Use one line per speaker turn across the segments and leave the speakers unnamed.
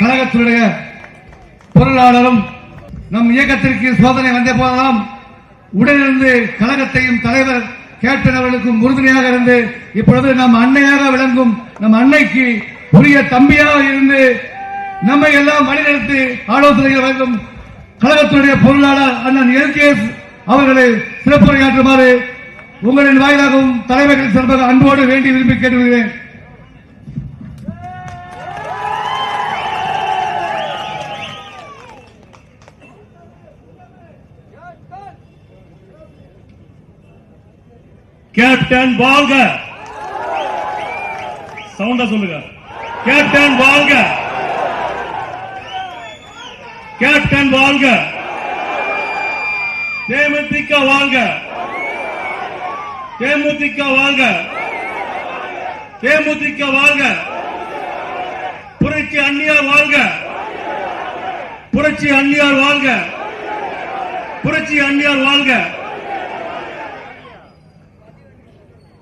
கழகத்தினுடைய பொருளாளரும் நம் இயக்கத்திற்கு சோதனை வந்த போதெல்லாம் உடனிருந்து கழகத்தையும் தலைவர் கேப்டன் அவர்களுக்கும் உறுதுணையாக இருந்து இப்பொழுது நம் அன்னையாக விளங்கும் நம் அன்னைக்கு உரிய தம்பியாக இருந்து நம்மை எல்லாம் வழிநடத்தி ஆலோசனைகள் வழங்கும் கழகத்தினுடைய பொருளாளர் அண்ணன் எல்கேஎஸ் அவர்களை சிறப்புரையாற்றுமாறு உங்களின் வாயிலாகவும் தலைவர்கள் சார்பாக அன்போடு வேண்டி விரும்பி கேட்டுக்கொள்கிறேன்.
கேப்டன் வாழ்க. சவுண்டா சொல்லுங்க. கேப்டன் வாழ்க. கேப்டன் வாழ்க. தேமுதிக வாழ்க. தேமுதிக வாழ்க. தேமுதிக வாழ்க. புரட்சி அன்னியார் வாழ்க. புரட்சி அன்னியார் வாழ்க. புரட்சி அன்னியார் வாழ்க.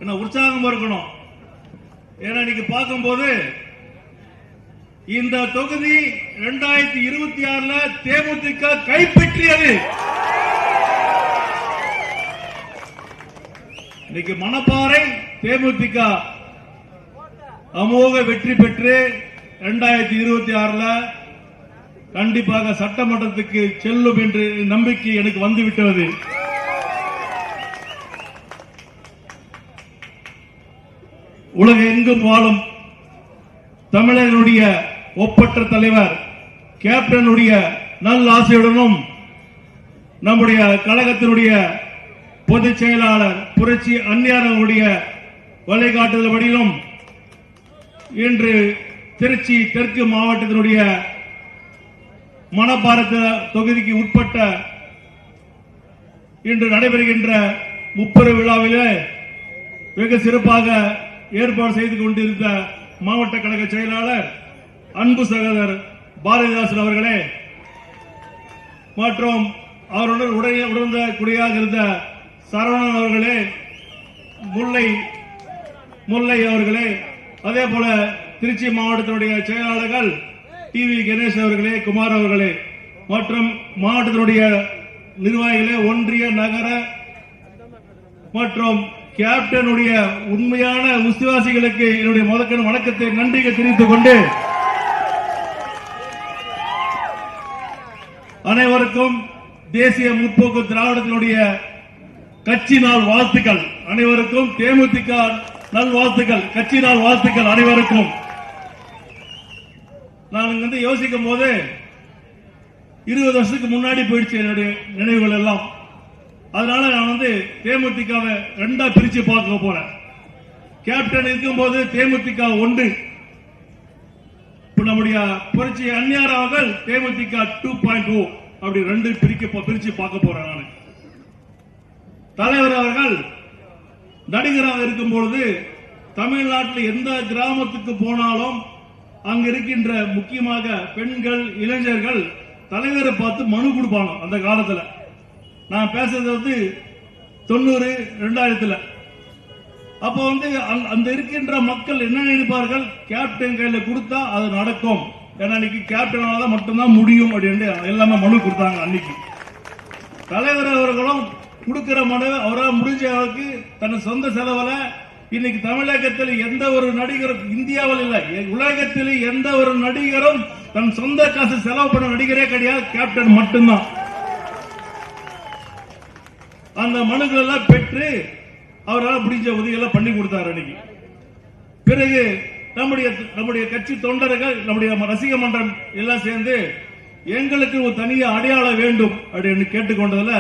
என்ன உற்சாகம் இருக்கணும். ஏன்னா இன்னைக்கு பார்க்கும்போது இந்த தொகுதி 2026 தேமுதிக கைப்பற்றியது. இன்னைக்கு மணப்பாறை தேமுதிக அமோக வெற்றி பெற்று 2026 கண்டிப்பாக சட்டமன்றத்துக்கு செல்லும் என்று நம்பிக்கை எனக்கு வந்துவிட்டது. உலக எங்கும் வாழும் தமிழர்களுடைய ஒப்பற்ற தலைவர் கேப்டனுடைய நல் ஆசையுடனும் நம்முடைய கழகத்தினுடைய பொதுச் செயலாளர் புரட்சி அன்னியாருடைய வழிகாட்டுதல்படியிலும் இன்று திருச்சி தெற்கு மாவட்டத்தினுடைய மணப்பாறை தொகுதிக்கு உட்பட்ட இன்று நடைபெறுகின்ற முப்பெரு விழாவிலே வெகு சிறப்பாக ஏற்பாடு செய்து கொண்டிருந்த மாவட்ட கழக செயலாளர் அன்பு சகோதரர் பாரதிதாசன் அவர்களே மற்றும் அவருடன் உடந்த குடியாக இருந்த சரவணன் அவர்களே, முல்லை அவர்களே, அதே போல திருச்சி மாவட்டத்தினுடைய செயலாளர்கள் டிவி கணேஷ் அவர்களே, குமார் அவர்களே மற்றும் மாவட்டத்தினுடைய நிர்வாகிகளே, ஒன்றிய நகர மற்றும் கேப்டனுடைய உண்மையான விசுவாசிகளுக்கு என்னுடைய முதற்கண் வணக்கத்தை நன்றியை தெரிவித்துக் கொண்டு அனைவருக்கும் தேசிய முற்போக்கு திராவிடத்தினுடைய கட்சி நாள் வாழ்த்துக்கள். அனைவருக்கும் தேமுதிக நல்வாழ்த்துக்கள், கட்சி நாள் வாழ்த்துக்கள் அனைவருக்கும். நான் யோசிக்கும் போது 20 வருஷத்துக்கு முன்னாடி போயிடுச்சு என்னுடைய நினைவுகள் எல்லாம். அதனால நான் தேமுதிகவை ரெண்டா பிரிச்சு பார்க்க போறேன். கேப்டன் இருக்கும் போது தேமுதிக ஒன்று, நம்முடைய புரட்சி அன்னியார் அவர்கள் தேமுதிக 2.0 அப்படி ரெண்டு பிரிச்சு பார்க்க போறேன். நான் தலைவர் அவர்கள் நடிகராக இருக்கும் பொழுது தமிழ்நாட்டில் எந்த கிராமத்துக்கு போனாலும் அங்க இருக்கின்ற முக்கியமாக பெண்கள் இளைஞர்கள் தலைவரை பார்த்து மனு கொடுப்பாங்க. அந்த காலத்தில் நான் பேசுறது 90 2000 அப்ப அந்த இருக்கின்ற மக்கள் என்ன நினைப்பார்கள், கேப்டன் கையில கொடுத்தா அது நடக்கும், ஏன்னா இன்னைக்கு கேப்டனால மட்டும்தான் முடியும் அப்படின்னு எல்லாமே மனு கொடுத்தாங்க. அன்னைக்கு தலைவர் அவர்களும் கொடுக்கிற மனு அவரால் முடிஞ்ச அளவுக்கு தன் சொந்த செலவுல இன்னைக்கு தமிழகத்தில் எந்த ஒரு நடிகரும், இந்தியாவில் இல்ல உலகத்தில் எந்த ஒரு நடிகரும் தன் சொந்த காசு செலவு பண்ண நடிகரே கிடையாது, கேப்டன் மட்டும்தான். அந்த மனுக்கள் எல்லாம் பெற்று அவரால் முடிஞ்ச உதவிகளை பண்ணி கொடுத்தார் அன்னைக்கு. பிறகு நம்முடைய கட்சி தொண்டர்கள், நம்முடைய ரசிக மன்றம் எல்லாம் சேர்ந்து எங்களுக்கு ஒரு தனிய அடையாளம் வேண்டும் அப்படின்னு கேட்டுக்கொண்டதுல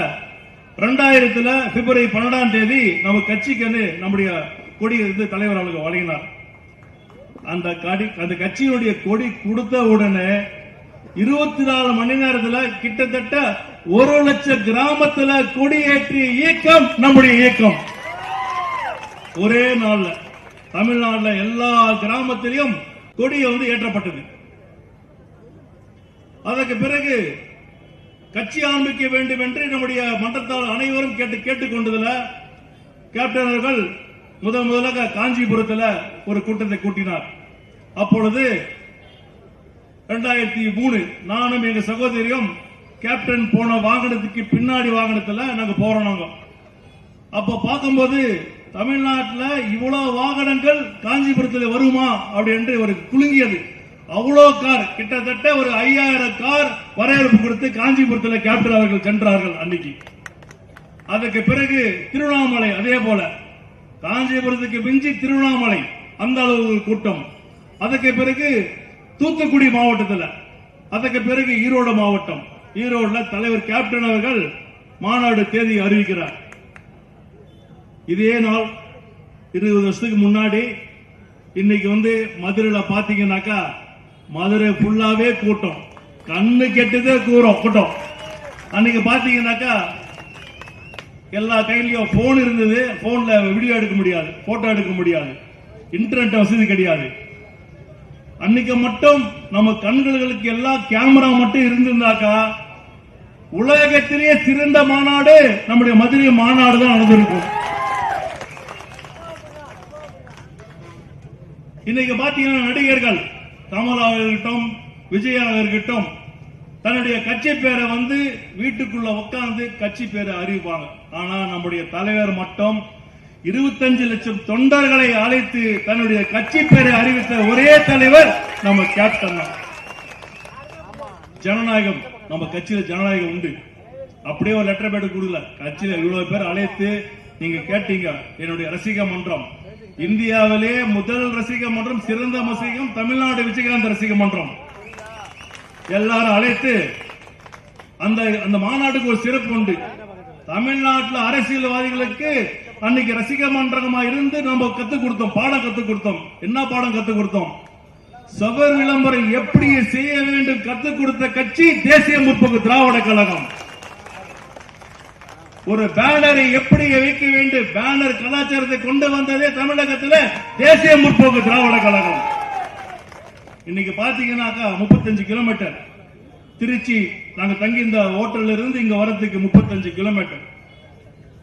2000 பிப்ரவரி 12 நம்ம கட்சிக்கு நம்முடைய கொடி தலைவர் அவர்களுக்கு வழங்கினார். அந்த கட்சியினுடைய கொடி கொடுத்த உடனே 24 மணி நேரத்தில் கிட்டத்தட்ட 1 லட்சம் கிராமத்தில் கொடியேற்றிய இயக்கம் நம்முடைய இயக்கம். ஒரே நாள்ல தமிழ்நாட்டில் எல்லா கிராமத்திலும் கொடியை ஏற்றப்பட்டது. அதற்கு பிறகு கட்சி ஆரம்பிக்க வேண்டும் என்று நம்முடைய மன்றத்தால் அனைவரும் கேட்டுக்கொண்டதுல கேப்டன் அவர்கள் முதலாக காஞ்சிபுரத்தில் ஒரு கூட்டத்தை கூட்டினார். அப்பொழுது 2003 நானும் எங்க சகோதரியும் கேப்டன் போன வாகனத்துக்கு பின்னாடி வாகனத்துல நாங்க போறோம். நாங்க அப்ப பார்க்கும்போது தமிழ்நாட்டில் இவ்வளவு வாகனங்கள் காஞ்சிபுரத்தில் வருமா அப்படி என்று ஒரு குலுங்கியது. அவ்வளோ கார், கிட்டத்தட்ட ஒரு 5000 கார் வரவேற்பு கொடுத்து காஞ்சிபுரத்தில் கேப்டன் அவர்கள் சென்றார்கள் அன்னைக்கு. அதுக்கு பிறகு திருவண்ணாமலை அதே போல, காஞ்சிபுரத்துக்கு மிஞ்சி திருவண்ணாமலை அந்த அளவு கூட்டம். அதுக்கு பிறகு தூத்துக்குடி மாவட்டத்தில், அதுக்கு பிறகு ஈரோடு மாவட்டம். ஈரோடுல தலைவர் கேப்டன் அவர்கள் மாநாடு தேதி அறிவிக்கிறார். இதே நாள் 20 வருஷத்துக்கு முன்னாடி இன்னைக்கு மதுரையில பாத்தீங்கன்னாக்கா மதுரை ஃபுல்லாவே கூட்டம், கண்ணு கெட்டதே கூட்டம். அன்னைக்கு பாத்தீங்கன்னாக்கா எல்லா கையிலயும் போன் இருந்தது, போன்ல வீடியோ எடுக்க முடியாது, போட்டோ எடுக்க முடியாது, இன்டர்நெட் வசதி கிடையாது. அன்னைக்கு மட்டும் நம்ம கண்களுக்கு எல்லாம் கேமரா மட்டும் இருந்திருந்தாக்கா உலகத்திலேயே சிறந்த மாநாடு நம்முடைய மதுரை மாநாடு தான் நடந்திருக்கும். இன்னைக்கு பாத்தீங்கன்னா நடிகர்கள் கமலாக இருக்கட்டும், விஜயாக இருக்கட்டும், தன்னுடைய கட்சி பேரை வீட்டுக்குள்ள உட்கார்ந்து கட்சி பேரை அறிவிப்பாங்க. ஆனா நம்முடைய தலைவர் மட்டும் 25 லட்சம் தொண்டர்களை அழைத்து தன்னுடைய கட்சி பேரை அறிவித்த ஒரே தலைவர் நம்ம கேப்டன் தான். ஜனநாயகம், நம்ம கட்சியில ஜனநாயகம் உண்டு. அப்படியே ஒரு லெட்டர் பேட் கொடுக்கல, கட்சியில இவ்வளவு பேர் அழைத்து நீங்க கேட்டீங்க. என்னுடைய ரசிக மன்றம், இந்தியாவிலே முதல் ரசிக மன்றம், சிறந்த ரசிகம் தமிழ்நாடு விஜயகாந்த் ரசிக மன்றம். எல்லாரும் அழைத்து அந்த மாநாட்டுக்கு ஒரு சிறப்பு உண்டு. தமிழ்நாட்டில் அரசியல்வாதிகளுக்கு அன்னைக்கு ரசிக மன்றமா இருந்து நம்ம கத்துக் கொடுத்தோம், பாடம் கத்துக் கொடுத்தோம். என்ன பாடம் கத்துக் கொடுத்தோம்? சபர் விளம்பரம் எப்படி செய்ய வேண்டும் கத்துக் கொடுத்த கட்சி தேசிய முற்போக்கு திராவிட கழகம். ஒரு பேனரை எப்படி வைக்க வேண்டும், பேனர் கலாச்சாரத்தை கொண்டு வந்ததே தமிழகத்தில் தேசிய முற்போக்கு திராவிட கழகம். இன்னைக்கு பாத்தீங்கன்னாக்கா 35 கிலோமீட்டர் திருச்சி, நாங்க தங்கி இந்த ஹோட்டல்ல இருந்து இங்க வரதுக்கு 35 கிலோமீட்டர்.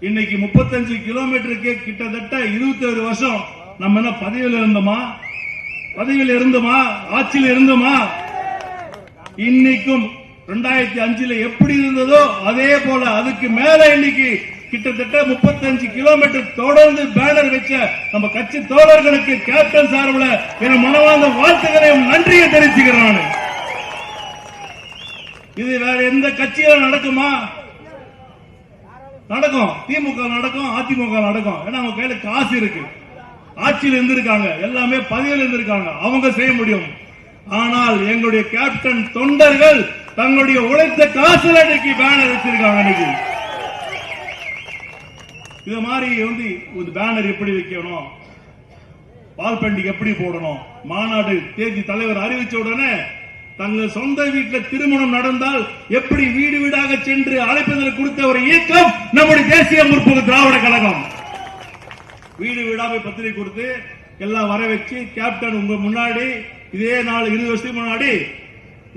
இன்னைக்கு 35 கிலோமீட்டருக்கு கிட்டத்தட்ட 21 வருஷம் நம்ம என்ன பதவியில் இருந்தோமா, ஆட்சியில் இருந்தோமா? இன்னைக்கும் 2005 எப்படி இருந்ததோ அதே போல அதுக்கு மேல இன்னைக்கு கிட்டத்தட்ட 35 கிலோமீட்டர் தொடர்ந்து பேனர் வச்ச நம்ம கட்சி தோழர்களுக்கு கேப்டன் சார்பில் என மனவார்ந்த வாழ்த்துக்களையும் நன்றியை தெரிவிச்சுக்கிறேன். இது வேற எந்த கட்சியில நடக்குமா? நடக்கும், திமுக நடக்கும், அதிமுக நடக்கும். ஏன்னா அவங்க கையில காசு இருக்கு, ஆட்சியில் இருந்திருக்காங்க, எல்லாமே பதவியில் இருந்திருக்காங்க, அவங்க செய்ய முடியும். ஆனால் எங்களுடைய கேப்டன் தொண்டர்கள் தங்களுடைய உழைத்த காசுல இன்னைக்கு பேனர் வச்சிருக்காங்க. இன்னைக்கு இது மாதிரி ஒரு பேனர் எப்படி வைக்கணும், பால் பண்டிகை எப்படி போடணும், மாநாடு தேதி தலைவர் அறிவிச்ச உடனே தங்கள் சொந்த வீட்டில் திருமணம் நடந்தால் எப்படி வீடு வீடாக சென்று அழைப்பதில் கொடுத்த ஒரு இயக்கம் நம்முடைய தேசிய முற்போக்கு திராவிட கழகம். வீடு வீடாக பத்திரிகை கொடுத்து எல்லாம் வர வச்சு கேப்டன் உங்க முன்னாடி இதே நாள் 20 வருஷத்துக்கு முன்னாடி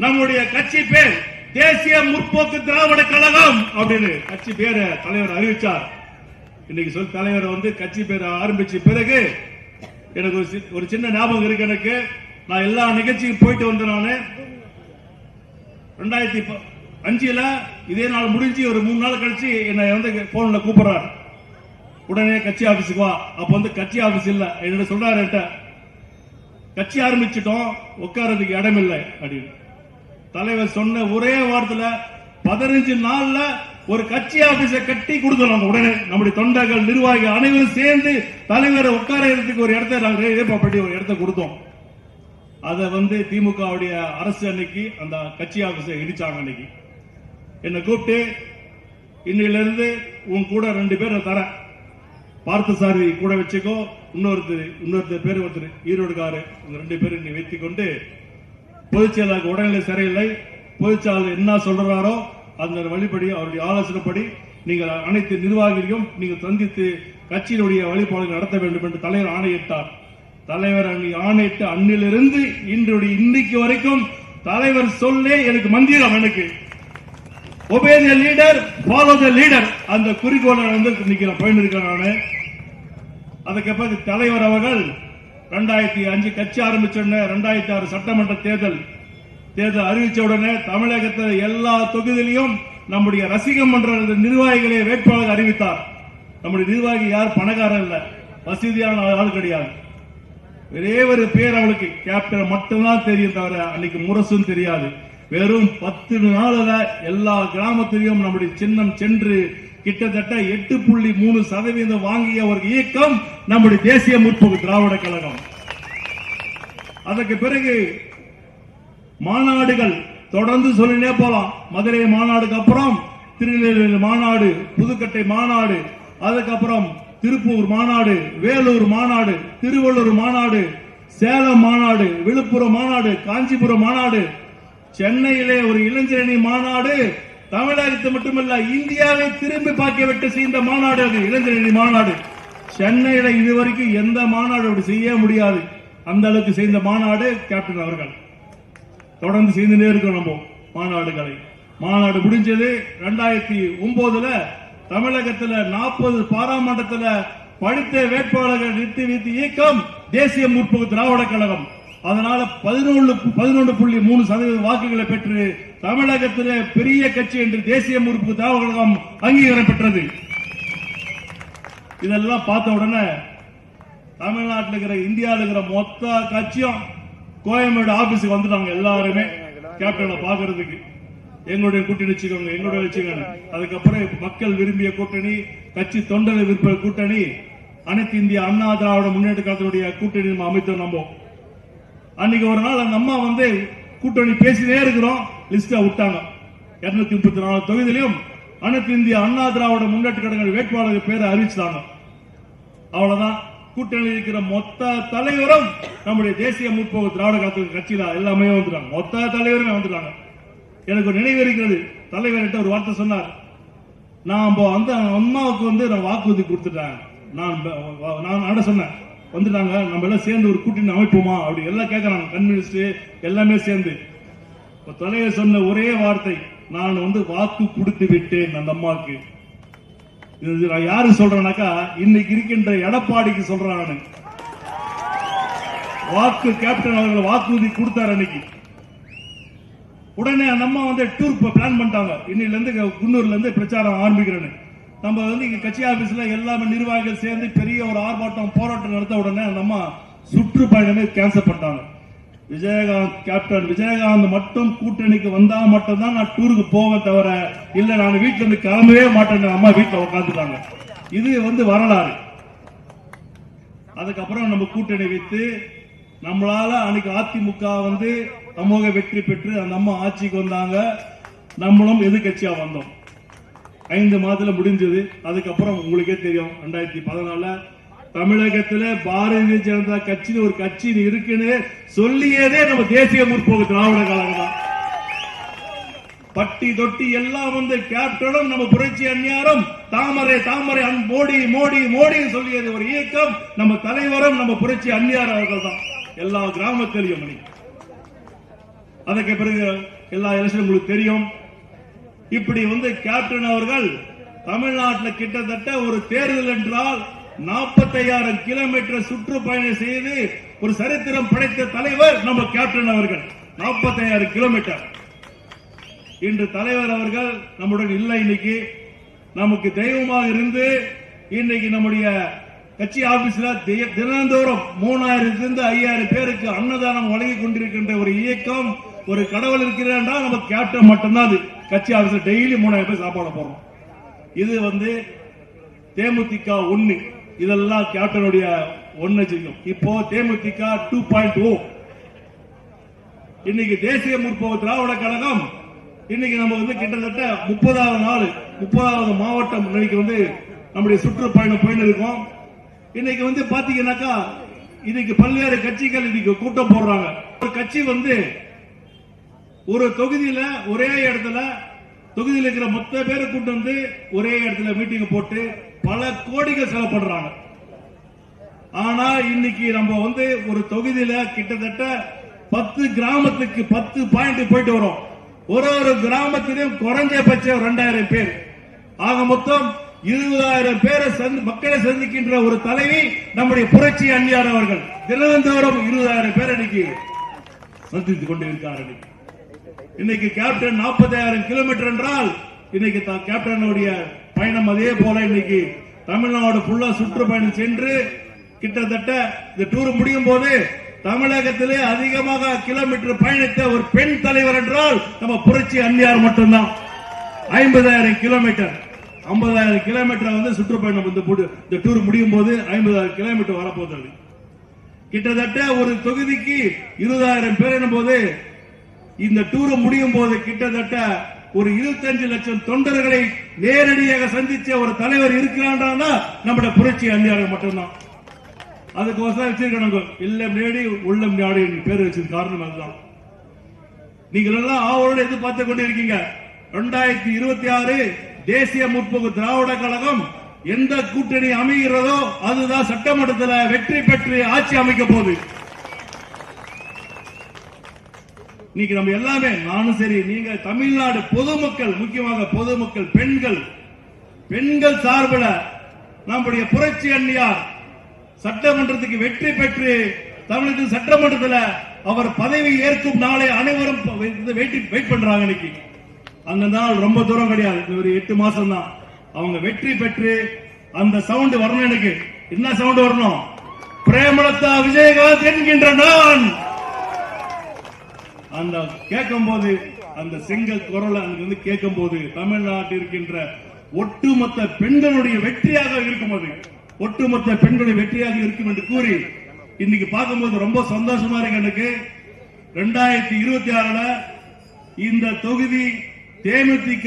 நம்முடைய கட்சி பேர் தேசிய முற்போக்கு திராவிட கழகம் அப்படின்னு கட்சி பேரை தலைவர் அறிவிச்சார். இன்னைக்கு தலைவர் கட்சி பேரை ஆரம்பிச்ச பிறகு எனக்கு ஒரு சின்ன ஞாபகம் இருக்கு. எனக்கு நான் எல்லா நிகழ்ச்சியும் போயிட்டு வந்தேன். நானு 2005 இதே நாள் முடிஞ்சு ஒரு 3 நாள் கழிச்சு என்ன போன்ல கூப்பிடுறாரு, உடனே கட்சி ஆபீஸுக்கு வா. அப்ப கட்சி ஆபீஸ் இல்ல, என்ன சொல்றாரு, கட்சி ஆரம்பிச்சிட்டோம், உட்காரதுக்கு இடம் இல்லை அப்படின்னு தலைவர் சொன்ன ஒரே வாரத்துல 15 நாள்ல ஒரு கட்சி ஆபீஸை கட்டி கொடுத்துருவாங்க. உடனே நம்முடைய தொண்டர்கள், நிர்வாகிகள் அனைவரும் சேர்ந்து தலைவரை உட்காரத்துக்கு ஒரு இடத்தை நாங்கள் ஏற்பாடு ஒரு இடத்தை கொடுத்தோம். அதை திமுக அரசு அன்னைக்கு அந்த கட்சி ஆபீஸை இடிச்சாங்க. அன்னைக்கு என்னை கூப்பிட்டு இன்னையில இருந்து உன் கூட 2 பேரை தரேன், பார்த்தசாரி கூட வச்சுக்கோ, இன்னொருத்தர் பேர் ஒருத்தர் ஈரோடுகாரு, 2 பேரும் நீ வைத்துக் கொண்டு பொதுச்செயலாளருக்கு உடல்நிலை சரியில்லை, பொதுச்செயலாளர் என்ன சொல்றாரோ அந்த வழிபடி அவருடைய ஆலோசனைப்படி நீங்கள் அனைத்து நிர்வாகிகளையும் நீங்கள் சந்தித்து கட்சியினுடைய வழிபாடுகள் நடத்த வேண்டும் என்று தலைவர் ஆணையிட்டார். தலைவர் ஆணையிட்டு அன்னிலிருந்து இன்னைக்கு வரைக்கும் தலைவர் சொல்லே எனக்கு மந்திரம். எனக்கு obey the leader, follow the leader, அந்த குறிக்கோளை இன்னைக்கு நான் பயணிருக்கேன். நானு அதுக்கப்புறம் தலைவர் அவர்கள் 2005 கட்சி ஆரம்பிச்ச 2006 சட்டமன்ற தேர்தல் தேர்தல் அறிவிச்ச உடனே தமிழகத்தில் எல்லா தொகுதியிலையும் நம்முடைய ரசிக மன்ற நிர்வாகிகளை வேட்பாளர் அறிவித்தார். நம்முடைய நிர்வாகி யார் பணக்காரர் இல்ல, வசதியான ஆள் கிடையாது. ஒரே ஒரு பேர் அவளுக்கு கேப்டன் மட்டும்தான் தெரியும், தவிர அன்னைக்கு முரசும் தெரியாது. வெறும் 10 நாள்ல எல்லா கிராமத்திலையும் நம்முடைய சின்னம் சென்று கிட்டத்தட்ட 8.3% வாங்கிய ஒரு இயக்கம் நம்முடைய தேசிய முற்போக்கு திராவிட கழகம். அதற்கு பிறகு மாநாடுகள் தொடர்ந்து சொல்லினே போலாம். மதுரை மாநாடுக்கு அப்புறம் திருநெல்வேலி மாநாடு, புதுக்கட்டை மாநாடு, அதுக்கப்புறம் திருப்பூர் மாநாடு, வேலூர் மாநாடு, திருவள்ளூர் மாநாடு, சேலம் மாநாடு, விழுப்புரம் மாநாடு, காஞ்சிபுரம் மாநாடு, சென்னையிலே ஒரு இளைஞரணி மாநாடு. தமிழகத்தை மட்டுமல்ல இந்தியாவை திரும்பி பார்க்க விட்டு செய்த மாநாடு அது இளைஞரணி மாநாடு. சென்னையில இதுவரைக்கும் எந்த மாநாடு அப்படி செய்ய முடியாது, அந்த அளவுக்கு செய்த மாநாடு கேப்டன் அவர்கள். தொடர்ந்து செய்துட்டே இருக்கோம் நம்ம மாநாடுகளை. மாநாடு முடிஞ்சது 2009. தமிழகத்தில் 40 பாராளுமன்றத்தில் படித்த வேட்பாளர்கள் நிறுத்தி இயக்கம் தேசிய முற்போக்கு திராவிட கழகம். அதனால 11.3% வாக்குகளை பெற்று தமிழகத்தில் பெரிய கட்சி என்று தேசிய முற்போக்கு திராவிட கழகம் அங்கீகாரம் பெற்றது. இதெல்லாம் பார்த்த உடனே தமிழ்நாட்டில் இருக்கிற இந்தியாவில் இருக்கிற மொத்த கட்சியும் கோயம்பேடு ஆபீஸுக்கு வந்துட்டாங்க. எல்லாருமே கேப்டனை பாக்குறதுக்கு எங்களுடைய கூட்டணி வச்சுக்கோங்க, எங்களுடைய வச்சுக்கோங்க. அதுக்கப்புறம் மக்கள் விரும்பிய கூட்டணி, கட்சி தொண்டர்கள் விருப்ப கூட்டணி, அனைத்து இந்திய அண்ணா திராவிட முன்னேற்ற கழகத்தினுடைய கூட்டணி நம்ம அமைத்தோம். நம்ம அன்னைக்கு ஒரு நாள் அந்த அம்மா கூட்டணி பேசினே இருக்கிறோம், லிஸ்டா விட்டாங்க. 234 தொகுதியிலும் அனைத்து இந்திய அண்ணா திராவிட முன்னேற்ற கழக வேட்பாளர்கள் பேரை அறிவிச்சாங்க. அவ்வளவுதான். கூட்டணியில் இருக்கிற மொத்த தலைவரும் நம்முடைய தேசிய முற்போக்கு திராவிட கழக கட்சியில எல்லாமே வந்துட்டாங்க. மொத்த தலைவருமே வந்துட்டாங்க. எனக்கு ஒரு நினைவு இருக்கிறது, தலைவர்கிட்ட ஒரு வார்த்தை சொன்னார், நான் அந்த அம்மாவுக்கு நான் வாக்குறுதி கொடுத்துட்டேன். நான் சொன்னேன், வந்துட்டாங்க, நம்ம எல்லாம் சேர்ந்து ஒரு கூட்டணி அமைப்போமா அப்படி எல்லாம் கேட்கறாங்க. கம்யூனிஸ்ட் எல்லாமே சேர்ந்து தலைவர் சொன்ன ஒரே வார்த்தை, நான் வாக்கு கொடுத்து விட்டேன் அந்த அம்மாவுக்கு. இது நான் யாரு சொல்றேன்னாக்கா, இன்னைக்கு இருக்கின்ற எடப்பாடிக்கு சொல்றான். வாக்கு கேப்டன் அவர்கள் வாக்குறுதி கொடுத்தார் அன்னைக்கு. உடனே அந்த அம்மா டூர் பிளான் பண்ணிட்டாங்க. இன்னில இருந்து குன்னூர்ல இருந்து பிரச்சாரம் ஆரம்பிக்கிறேன்னு. நம்ம இங்க கட்சி ஆபீஸ்ல எல்லாமே நிர்வாகிகள் சேர்ந்து பெரிய ஒரு ஆர்ப்பாட்டம் போராட்டம் நடத்த உடனே அந்த அம்மா சுற்றுப்பயணமே கேன்சல் பண்ணிட்டாங்க. விஜயகாந்த் கேப்டன் விஜயகாந்த் மட்டும் கூட்டணிக்கு வந்தா மட்டும்தான் நான் டூருக்கு போவேன், தவிர இல்ல நான் வீட்டுல இருந்து கிளம்பவே மாட்டேன். அம்மா வீட்டுல உட்காந்துட்டாங்க. இது வரலாறு. அதுக்கப்புறம் நம்ம கூட்டணி வைத்து நம்மளால அன்னைக்கு அதிமுக சமூக வெற்றி பெற்று அந்த அம்மா ஆட்சிக்கு வந்தாங்க. நம்மளும் எதிர்கட்சியா வந்தோம். 5 மாதத்துல முடிஞ்சது. அதுக்கப்புறம் உங்களுக்கே தெரியும், 2014 தமிழகத்தில் பாரதிய ஜனதா கட்சின்னு ஒரு கட்சி இருக்குன்னு சொல்லியதே நம்ம தேசிய முற்போக்கு திராவிட கழகம் தான். பட்டி தொட்டி எல்லாம் கேப்டனும் நம்ம புரட்சி அந்நியாரும் தாமரை தாமரை மோடி மோடி மோடி சொல்லியது ஒரு இயக்கம் நம்ம தலைவரும் நம்ம புரட்சி அந்நியார் அவர்கள் தான். எல்லா கிராமத்திலையும் அதற்கு பிறகு எல்லா எலெக்ஷன் உங்களுக்கு தெரியும். இப்படி கேப்டன் அவர்கள் தமிழ்நாட்டில் கிட்டத்தட்ட ஒரு தேர்தல் என்றால் 45,000 கிலோமீட்டர் சுற்றுப்பயணம் செய்து ஒரு சரித்திரம் படைத்த தலைவர் நம்ம கேப்டன் அவர்கள். 45,000 கிலோமீட்டர். இன்று தலைவர் அவர்கள் நம்முடன் இல்லை. இன்னைக்கு நமக்கு தெய்வமாக இருந்து இன்னைக்கு நம்முடைய கட்சி ஆபீஸ்ல தினந்தோறும் 3000 to 5000 பேருக்கு அன்னதானம் வழங்கி கொண்டிருக்கின்ற ஒரு இயக்கம், ஒரு கடவுள் இருக்கிறார் என்றால் நம்ம கேப்டன் மட்டும்தான். அது கட்சி ஆபீஸ்ல டெய்லி 3000 பேர் சாப்பாடு போடுறோம். இது தேமுதிக 1. இதெல்லாம் கேப்டனுடைய 1 செய்யும். இப்போ தேமுதிக 2.0. இன்னைக்கு தேசிய முற்போக்கு திராவிட கழகம் இன்னைக்கு நம்ம கிட்டத்தட்ட 30வது நாள் 30வது மாவட்டம் இன்னைக்கு நம்முடைய சுற்றுப்பயணம் போயின்னு இருக்கோம். இன்னைக்கு பாத்தீங்கன்னாக்கா இன்னைக்கு பல்வேறு கட்சிகள் இன்னைக்கு கூட்டம் போடுறாங்க. ஒரு கட்சி ஒரு தொகுதியில ஒரே இடத்துல தொகுதியில் இருக்கிற மொத்த பேரை கூட்டு ஒரே இடத்துல மீட்டிங் போட்டு பல கோடிகள் செலவு பண்றாங்க. ஆனா இன்னைக்கு நம்ம ஒரு தொகுதியில கிட்டத்தட்ட 10 கிராமத்துக்கு 10 பாயிண்ட் போயிட்டு வரோம். ஒரு கிராமத்திலும் குறைஞ்சபட்சம் 2000 பேர். ஆக மொத்தம் 20,000 பேரை மக்களை சந்திக்கின்ற ஒரு தலைவி நம்முடைய புரட்சி அந்நியார் அவர்கள். தினந்தோறும் 20,000 பேர் இன்னைக்கு சந்தித்துக் கொண்டிருக்கிறார். இன்னைக்கு கேப்டன் 40,000 கிலோமீட்டர் என்றால் இன்னைக்கு கேப்டனுடைய பயணம் அதே போல இன்னைக்கு தமிழ்நாடு ஃபுல்லா சுற்றுப்பயணம் சென்று கிட்டத்தட்ட இந்த டூர் முடியும் போது தமிழகத்திலே அதிகமாக கிலோமீட்டர் பயணித்த ஒரு பெண் தலைவர் என்றால் நம்ம புரட்சி அன்னியார் மட்டும்தான். 50,000 கிலோமீட்டர் 50,000 கிலோமீட்டர் வந்து சுற்றுப்பயணம் இந்த டூர் முடியும் போது 50,000 கிலோமீட்டர் வரப்போகுது. கிட்டத்தட்ட ஒரு தொகுதிக்கு 20,000 பேர் போது இந்த டூர் முடியும் போது கிட்டத்தட்ட ஒரு 25 லட்சம் தொண்டர்களை நேரடியாக சந்திச்ச ஒரு தலைவர் இருக்கிறான்டா நம்முடைய புரட்சி அன்னியார் மட்டும்தான். அதுக்கோசம் வச்சிருக்கணும் இல்லம் நேடி உள்ளம் நாடி பேர் வச்சது காரணம் அதுதான். நீங்கள் எல்லாம் ஆவலோடு எதிர்பார்த்து கொண்டிருக்கீங்க. 2026 தேசிய முற்போக்கு திராவிட கழகம் எந்த கூட்டணி அமைகிறதோ அதுதான் சட்டமன்றத்தில் வெற்றி பெற்று ஆட்சி அமைக்க போகுது. இன்னைக்கு நம்ம எல்லாமே நானும் சரி நீங்க தமிழ்நாடு பொதுமக்கள் முக்கியமாக பொதுமக்கள் பெண்கள் சார்பில் நம்முடைய புரட்சி அன்னியார் சட்டமன்றத்துக்கு வெற்றி பெற்று தமிழகத்தின் சட்டமன்றத்தில் அவர் பதவி ஏற்கும் நாளை அனைவரும் வெயிட் பண்றாங்க. இன்னைக்கு அந்த நாள் ரொம்ப தூரம் கிடையாது, ஒரு 8 மாசம் தான். அவங்க வெற்றி பெற்று அந்த சவுண்ட் வரணும். எனக்கு என்ன சவுண்ட் வரணும்? பிரேமலதா விஜயகாந்த் என்கின்ற நான் அந்த கேட்கும் போது அந்த செங்கல் குரலை அங்கிருந்து கேட்கும் போது தமிழ்நாட்டில் இருக்கின்ற ஒட்டுமொத்த பெண்களுடைய வெற்றியாக இருக்கும். அது ஒட்டுமொத்த பெண்களுடைய வெற்றியாக இருக்கும் என்று கூறி இன்னைக்கு பார்க்கும்போது ரொம்ப சந்தோஷமா இருக்கு. எனக்கு 2026 இந்த தொகுதி தேமுதிக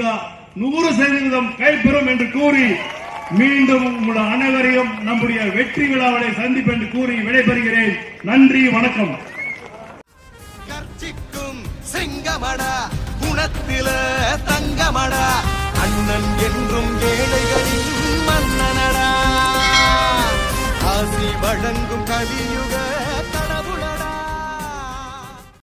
100% கைப்பெறும் என்று கூறி மீண்டும் உங்கள் அனைவரையும் நம்முடைய வெற்றி விழாவை சந்திப்பு என்று கூறி விடைபெறுகிறேன். நன்றி, வணக்கம்.
சிங்கமடா குணத்தில தங்கமடா அண்ணன் என்றும் ஏழைகளின் மன்னனடா ஆசி வழங்கும் கலியுக